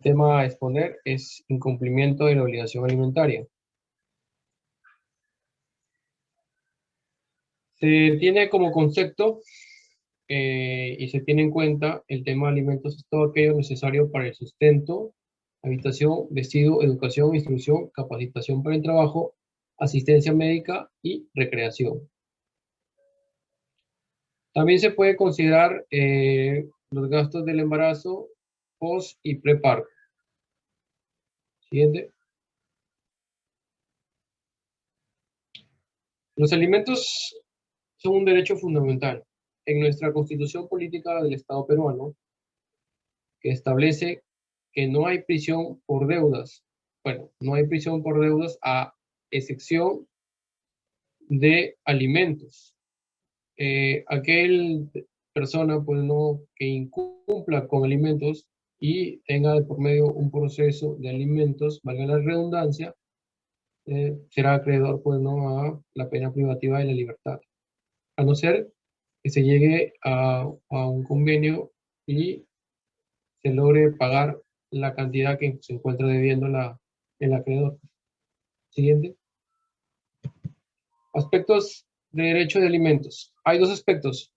tema a exponer es incumplimiento de la obligación alimentaria. Se tiene como concepto y se tiene en cuenta el tema de alimentos, es todo aquello necesario para el sustento, habitación, vestido, educación, instrucción, capacitación para el trabajo, asistencia médica y recreación. También se puede considerar los gastos del embarazo, post y preparto. Siguiente. Los alimentos son un derecho fundamental. En nuestra Constitución Política del Estado peruano, que establece que no hay prisión por deudas. Bueno, no hay prisión por deudas a excepción de alimentos. Aquel persona pues, no, que incumpla con alimentos y tenga de por medio un proceso de alimentos, valga la redundancia, será acreedor pues, no, a la pena privativa de la libertad. A no ser que se llegue a un convenio y se logre pagar la cantidad que se encuentra debiendo el acreedor. Siguiente. Aspectos de derecho de alimentos. Hay dos aspectos,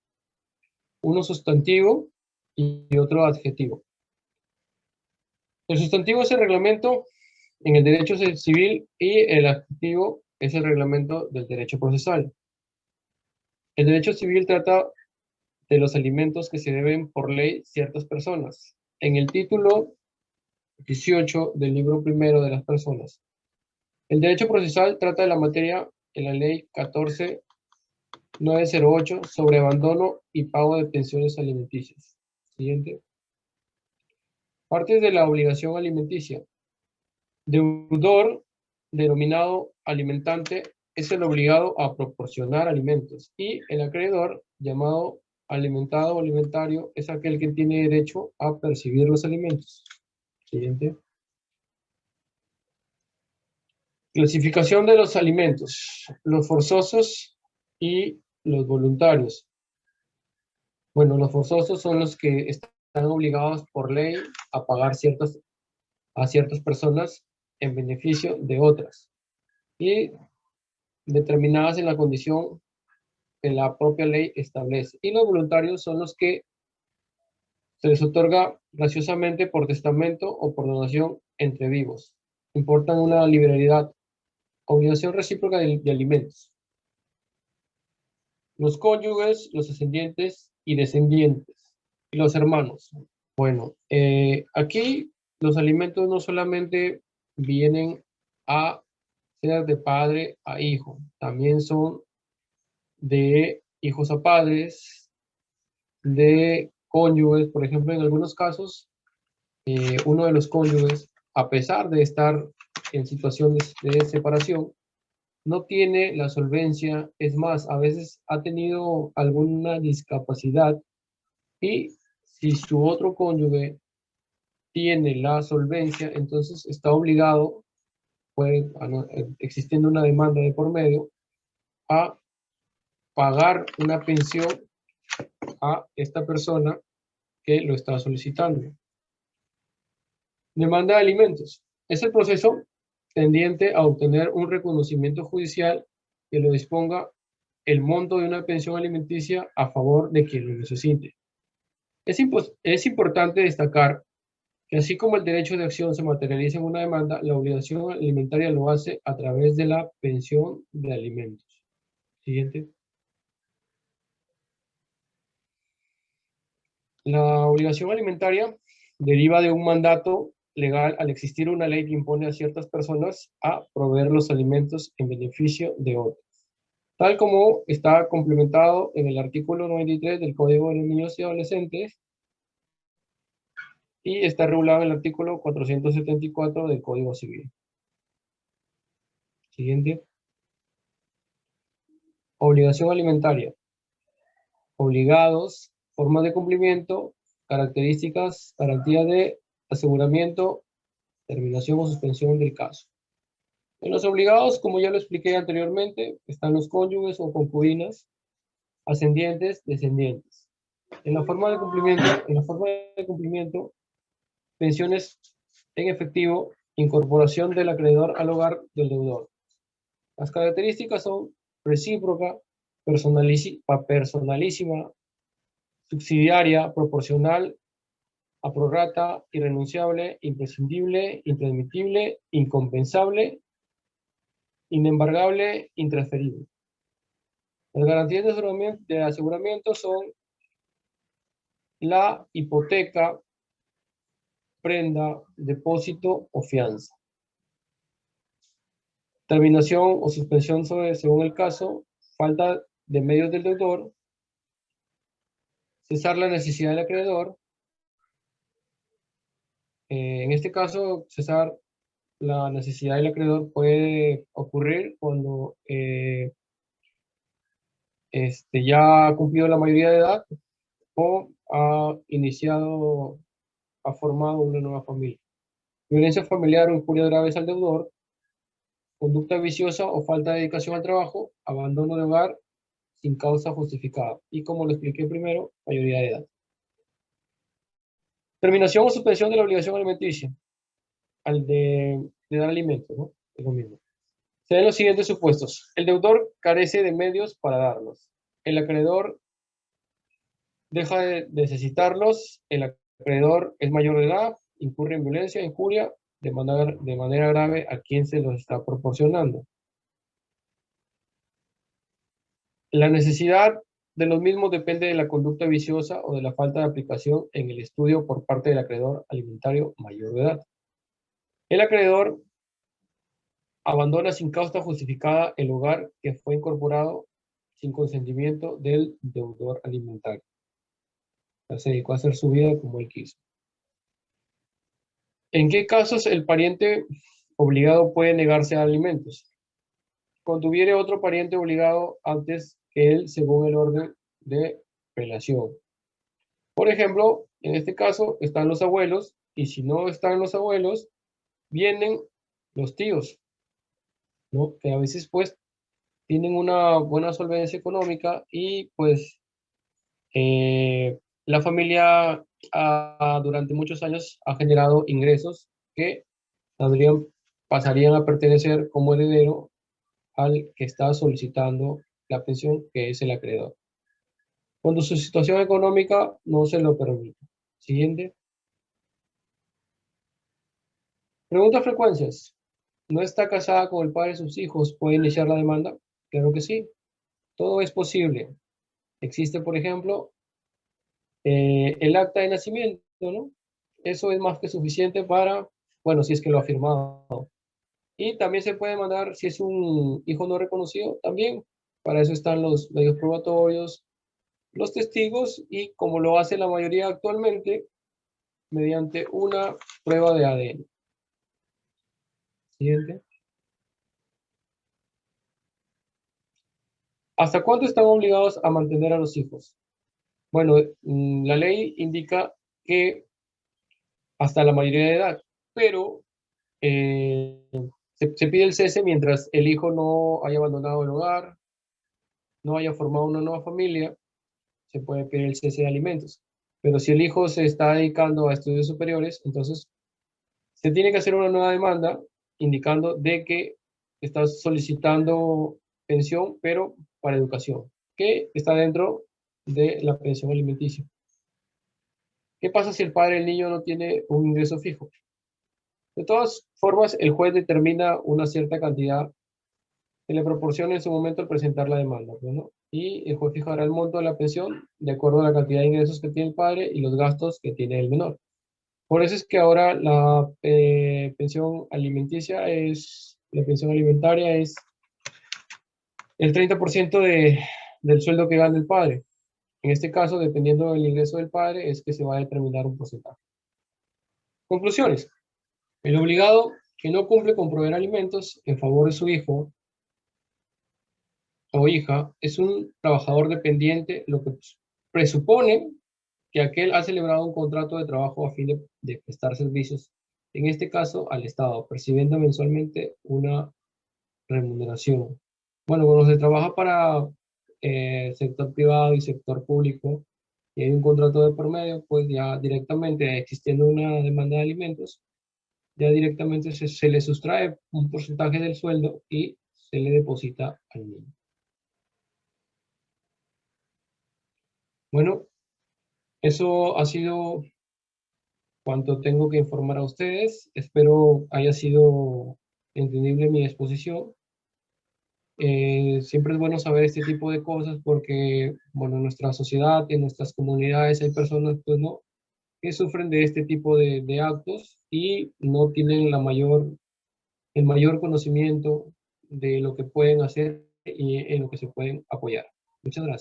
uno sustantivo y otro adjetivo. El sustantivo es el reglamento en el derecho civil y el adjetivo es el reglamento del derecho procesal. El derecho civil trata de los alimentos que se deben por ley ciertas personas. En el título 18 del libro primero de las personas. El derecho procesal trata de la materia en la ley 14.908 sobre abandono y pago de pensiones alimenticias. Siguiente. Partes de la obligación alimenticia. Deudor, denominado alimentante, es el obligado a proporcionar alimentos y el acreedor, llamado alimentado o alimentario, es aquel que tiene derecho a percibir los alimentos. Siguiente. Clasificación de los alimentos, los forzosos y los voluntarios. Bueno, los forzosos son los que están obligados por ley a pagar a ciertas personas en beneficio de otras y determinadas en la condición que la propia ley establece. Y los voluntarios son los que se les otorga graciosamente por testamento o por donación entre vivos. Importan una liberalidad, obligación recíproca de alimentos. Los cónyuges, los ascendientes y descendientes, y los hermanos. Bueno, aquí los alimentos no solamente vienen a ser de padre a hijo, también son de hijos a padres, de cónyuges, por ejemplo, en algunos casos, uno de los cónyuges, a pesar de estar en situación de separación, no tiene la solvencia, es más, a veces ha tenido alguna discapacidad y si su otro cónyuge tiene la solvencia, entonces está obligado, existiendo una demanda de por medio, a pagar una pensión a esta persona que lo está solicitando. Demanda de alimentos. Es el proceso tendiente a obtener un reconocimiento judicial que lo disponga el monto de una pensión alimenticia a favor de quien lo necesite. Es importante destacar que así como el derecho de acción se materializa en una demanda, la obligación alimentaria lo hace a través de la pensión de alimentos. Siguiente. La obligación alimentaria deriva de un mandato legal al existir una ley que impone a ciertas personas a proveer los alimentos en beneficio de otros, tal como está complementado en el artículo 93 del Código de los Niños y Adolescentes y está regulado en el artículo 474 del Código Civil. Siguiente. Obligación alimentaria. Obligados, formas de cumplimiento, características, garantía de aseguramiento, terminación o suspensión del caso. En los obligados, como ya lo expliqué anteriormente, están los cónyuges o concubinas, ascendientes, descendientes. En la forma de cumplimiento, pensiones en efectivo, incorporación del acreedor al hogar del deudor. Las características son recíproca, personalísima, subsidiaria, proporcional, a prorrata, irrenunciable, imprescindible, intransmitible, incompensable, inembargable, intransferible. Las garantías de aseguramiento son la hipoteca, prenda, depósito o fianza. Terminación o suspensión según el caso, falta de medios del deudor, cesar la necesidad del acreedor. En este caso, cesar la necesidad del acreedor puede ocurrir cuando ya ha cumplido la mayoría de edad o ha formado una nueva familia. Violencia familiar o injurias graves al deudor, conducta viciosa o falta de dedicación al trabajo, abandono de hogar sin causa justificada. Y como lo expliqué primero, mayoría de edad. Terminación o suspensión de la obligación alimenticia, al de dar alimentos, ¿no? Es lo mismo. Se dan los siguientes supuestos. El deudor carece de medios para darlos. El acreedor deja de necesitarlos. El acreedor es mayor de edad, incurre en violencia, injuria, de manera grave a quien se los está proporcionando. La necesidad de los mismos depende de la conducta viciosa o de la falta de aplicación en el estudio por parte del acreedor alimentario mayor de edad. El acreedor abandona sin causa justificada el hogar que fue incorporado sin consentimiento del deudor alimentario. Se dedicó a hacer su vida como él quiso. ¿En qué casos el pariente obligado puede negarse a alimentos? Cuando hubiere otro pariente obligado antes que él según el orden de relación. Por ejemplo, en este caso están los abuelos, y si no están los abuelos, vienen los tíos, ¿no? Que a veces pues tienen una buena solvencia económica y pues la familia durante muchos años ha generado ingresos que pasarían a pertenecer como heredero al que está solicitando la pensión, que es el acreedor. Cuando su situación económica no se lo permite. Siguiente. Pregunta frecuencias. ¿No está casada con el padre de sus hijos? ¿Puede iniciar la demanda? Claro que sí. Todo es posible. Existe, por ejemplo, el acta de nacimiento, ¿no? Eso es más que suficiente para, bueno, si es que lo ha firmado. Y también se puede mandar, si es un hijo no reconocido, también. Para eso están los medios probatorios, los testigos y como lo hace la mayoría actualmente, mediante una prueba de ADN. Siguiente. ¿Hasta cuánto están obligados a mantener a los hijos? Bueno, la ley indica que hasta la mayoría de edad, pero se pide el cese mientras el hijo no haya abandonado el hogar, no haya formado una nueva familia, se puede pedir el cese de alimentos. Pero si el hijo se está dedicando a estudios superiores, entonces se tiene que hacer una nueva demanda indicando de que está solicitando pensión, pero para educación, que está dentro de la pensión alimenticia. ¿Qué pasa si el padre del niño no tiene un ingreso fijo? De todas formas, el juez determina una cierta cantidad que le proporciona en su momento al presentar la demanda, ¿no? Y el juez fijará el monto de la pensión de acuerdo a la cantidad de ingresos que tiene el padre y los gastos que tiene el menor. Por eso es que ahora la pensión alimentaria es el 30% del sueldo que gana el padre. En este caso, dependiendo del ingreso del padre, es que se va a determinar un porcentaje. Conclusiones. El obligado que no cumple con proveer alimentos en favor de su hijo o hija es un trabajador dependiente, lo que presupone que aquel ha celebrado un contrato de trabajo a fin de prestar servicios, en este caso al Estado, percibiendo mensualmente una remuneración. Bueno, cuando se trabaja para sector privado y sector público y hay un contrato de por medio, pues ya directamente existiendo una demanda de alimentos, ya directamente se le sustrae un porcentaje del sueldo y se le deposita al niño. Bueno, eso ha sido cuanto tengo que informar a ustedes. Espero haya sido entendible mi exposición. Siempre es bueno saber este tipo de cosas porque, bueno, en nuestra sociedad, en nuestras comunidades hay personas, pues, ¿no?, que sufren de este tipo de actos y no tienen el mayor conocimiento de lo que pueden hacer y en lo que se pueden apoyar. Muchas gracias.